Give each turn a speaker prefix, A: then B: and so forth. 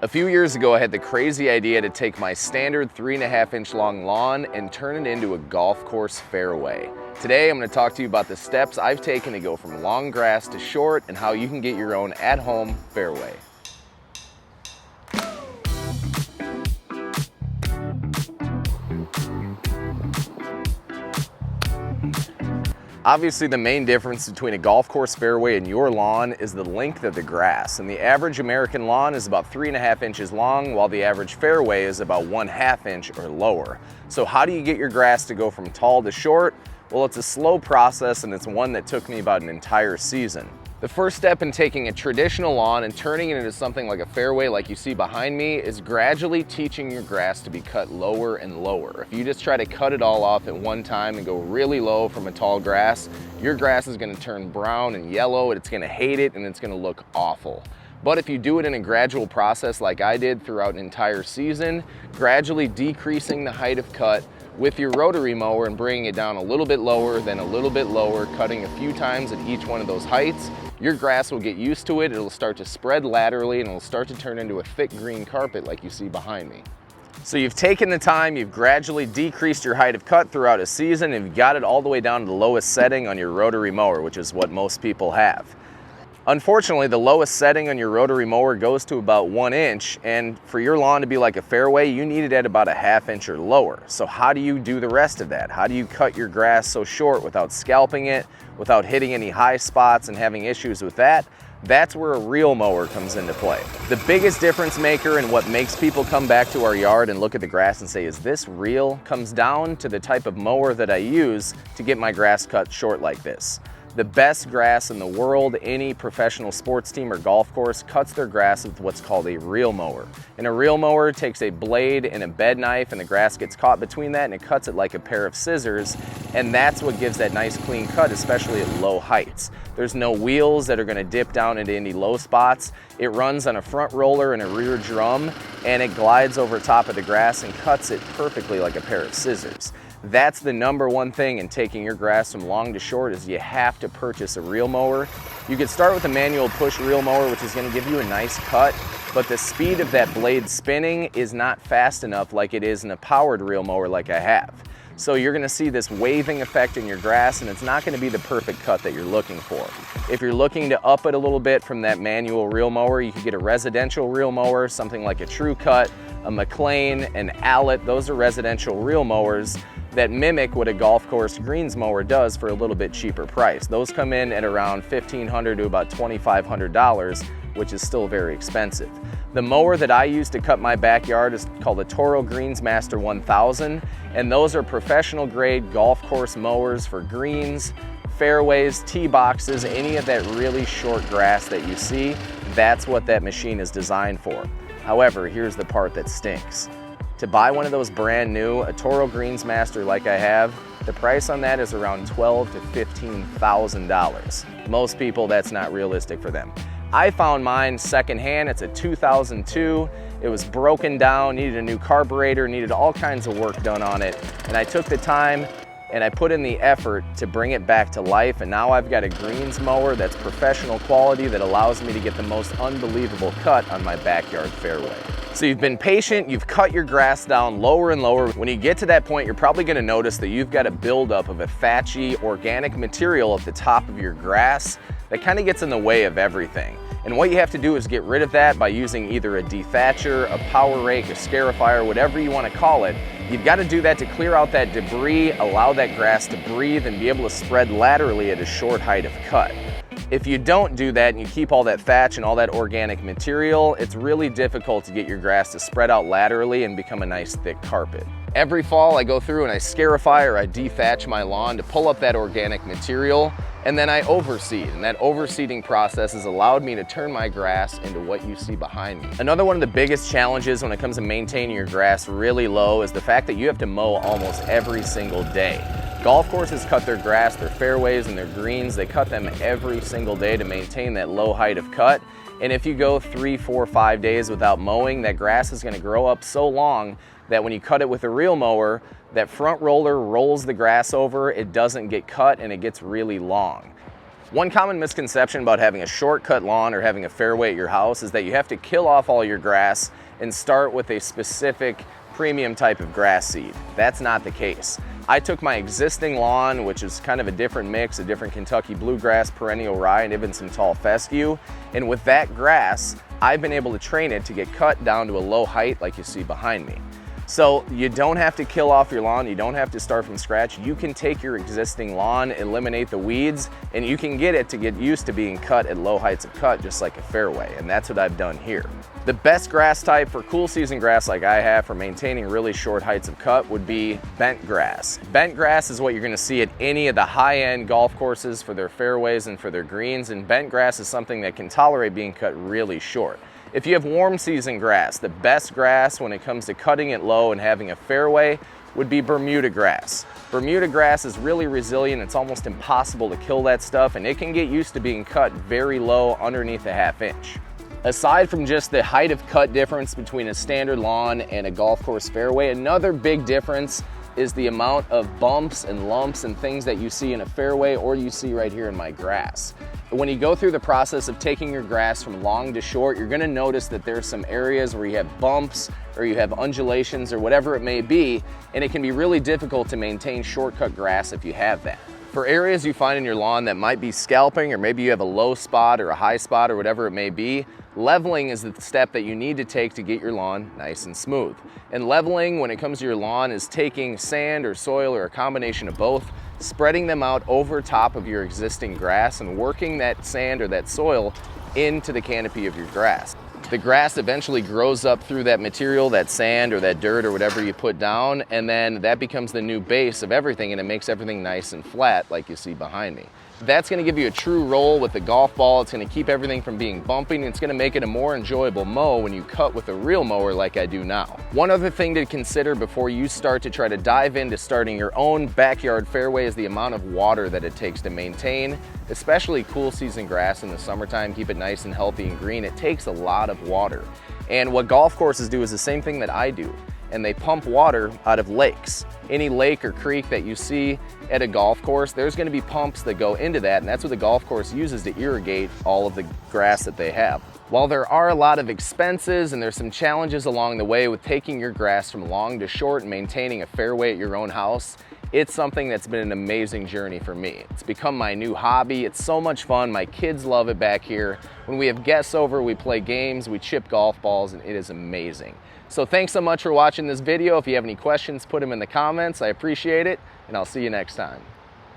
A: A few years ago, I had the crazy idea to take my standard 3.5-inch long lawn and turn it into a golf course fairway. Today, I'm going to talk to you about the steps I've taken to go from long grass to short and how you can get your own at-home fairway. Obviously, the main difference between a golf course fairway and your lawn is the length of the grass. And the average American lawn is about 3.5 inches long, while the average fairway is about 1/2 inch or lower. So how do you get your grass to go from tall to short? Well, it's a slow process, and it's one that took me about an entire season. The first step in taking a traditional lawn and turning it into something like a fairway like you see behind me is gradually teaching your grass to be cut lower and lower. If you just try to cut it all off at one time and go really low from a tall grass, your grass is going to turn brown and yellow, and it's going to hate it, and it's going to look awful. But if you do it in a gradual process like I did throughout an entire season, gradually decreasing the height of cut with your rotary mower and bringing it down a little bit lower, then a little bit lower, cutting a few times at each one of those heights, your grass will get used to it, it'll start to spread laterally, and it'll start to turn into a thick green carpet like you see behind me. So you've taken the time, you've gradually decreased your height of cut throughout a season, and you've got it all the way down to the lowest setting on your rotary mower, which is what most people have. Unfortunately, the lowest setting on your rotary mower goes to about 1 inch, and for your lawn to be like a fairway, you need it at about 1/2 inch or lower. So how do you do the rest of that? How do you cut your grass so short without scalping it, without hitting any high spots and having issues with that? That's where a reel mower comes into play. The biggest difference maker and what makes people come back to our yard and look at the grass and say, is this real? Comes down to the type of mower that I use to get my grass cut short like this. The best grass in the world, any professional sports team or golf course cuts their grass with what's called a reel mower. And a reel mower takes a blade and a bed knife, and the grass gets caught between that, and it cuts it like a pair of scissors, and that's what gives that nice clean cut, especially at low heights. There's no wheels that are going to dip down into any low spots. It runs on a front roller and a rear drum, and it glides over top of the grass and cuts it perfectly like a pair of scissors. That's the number one thing in taking your grass from long to short, is you have to purchase a reel mower. You could start with a manual push reel mower, which is going to give you a nice cut, but the speed of that blade spinning is not fast enough like it is in a powered reel mower like I have. So you're going to see this waving effect in your grass, and it's not going to be the perfect cut that you're looking for. If you're looking to up it a little bit from that manual reel mower, you could get a residential reel mower, something like a True Cut, a McLean, an Allet. Those are residential reel mowers that mimic what a golf course greens mower does for a little bit cheaper price. Those come in at around $1,500 to about $2,500, which is still very expensive. The mower that I use to cut my backyard is called a Toro Greensmaster 1000, and those are professional grade golf course mowers for greens, fairways, tee boxes, any of that really short grass that you see. That's what that machine is designed for. However, here's the part that stinks. To buy one of those brand new, a Toro Greensmaster like I have, the price on that is around $12,000 to $15,000. Most people, that's not realistic for them. I found mine secondhand. It's a 2002. It was broken down, needed a new carburetor, needed all kinds of work done on it. And I took the time and I put in the effort to bring it back to life, and now I've got a greens mower that's professional quality that allows me to get the most unbelievable cut on my backyard fairway. So you've been patient, you've cut your grass down lower and lower. When you get to that point, you're probably going to notice that you've got a buildup of a thatchy organic material at the top of your grass that kind of gets in the way of everything. And what you have to do is get rid of that by using either a dethatcher, a power rake, a scarifier, whatever you want to call it. You've got to do that to clear out that debris, allow that grass to breathe, and be able to spread laterally at a short height of cut. If you don't do that and you keep all that thatch and all that organic material, it's really difficult to get your grass to spread out laterally and become a nice thick carpet. Every fall I go through and I scarify or I dethatch my lawn to pull up that organic material, and then I overseed, and that overseeding process has allowed me to turn my grass into what you see behind me. Another one of the biggest challenges when it comes to maintaining your grass really low is the fact that you have to mow almost every single day. Golf courses cut their grass, their fairways, and their greens. They cut them every single day to maintain that low height of cut. And if you go 3, 4, 5 days without mowing, that grass is going to grow up so long that when you cut it with a reel mower, that front roller rolls the grass over, it doesn't get cut, and it gets really long. One common misconception about having a shortcut lawn or having a fairway at your house is that you have to kill off all your grass and start with a specific premium type of grass seed. That's not the case. I took my existing lawn, which is kind of a different mix, a different Kentucky bluegrass, perennial rye, and even some tall fescue. And with that grass, I've been able to train it to get cut down to a low height like you see behind me. So you don't have to kill off your lawn, you don't have to start from scratch. You can take your existing lawn, eliminate the weeds, and you can get it to get used to being cut at low heights of cut, just like a fairway, and that's what I've done here. The best grass type for cool season grass like I have for maintaining really short heights of cut would be bent grass. Bent grass is what you're gonna see at any of the high-end golf courses for their fairways and for their greens, and bent grass is something that can tolerate being cut really short. If you have warm season grass, the best grass when it comes to cutting it low and having a fairway would be Bermuda grass. Bermuda grass is really resilient. It's almost impossible to kill that stuff, and it can get used to being cut very low underneath a ½ inch. Aside from just the height of cut difference between a standard lawn and a golf course fairway, another big difference is the amount of bumps and lumps and things that you see in a fairway or you see right here in my grass. When you go through the process of taking your grass from long to short, you're gonna notice that there's some areas where you have bumps or you have undulations or whatever it may be, and it can be really difficult to maintain shortcut grass if you have that. For areas you find in your lawn that might be scalping, or maybe you have a low spot or a high spot or whatever it may be, leveling is the step that you need to take to get your lawn nice and smooth. And leveling, when it comes to your lawn, is taking sand or soil or a combination of both, spreading them out over top of your existing grass and working that sand or that soil into the canopy of your grass. The grass eventually grows up through that material, that sand or that dirt or whatever you put down, and then that becomes the new base of everything, and it makes everything nice and flat like you see behind me. That's gonna give you a true roll with the golf ball. It's gonna keep everything from being bumpy, and it's gonna make it a more enjoyable mow when you cut with a real mower like I do now. One other thing to consider before you start to try to dive into starting your own backyard fairway is the amount of water that it takes to maintain, especially cool season grass in the summertime. Keep it nice and healthy and green. It takes a lot of water. And what golf courses do is the same thing that I do, and they pump water out of lakes. Any lake or creek that you see at a golf course, there's gonna be pumps that go into that, and that's what the golf course uses to irrigate all of the grass that they have. While there are a lot of expenses and there's some challenges along the way with taking your grass from long to short and maintaining a fairway at your own house, it's something that's been an amazing journey for me. It's become my new hobby. It's so much fun. My kids love it back here. When we have guests over, we play games, we chip golf balls, and it is amazing. So thanks so much for watching this video. If you have any questions, put them in the comments. I appreciate it, and I'll see you next time.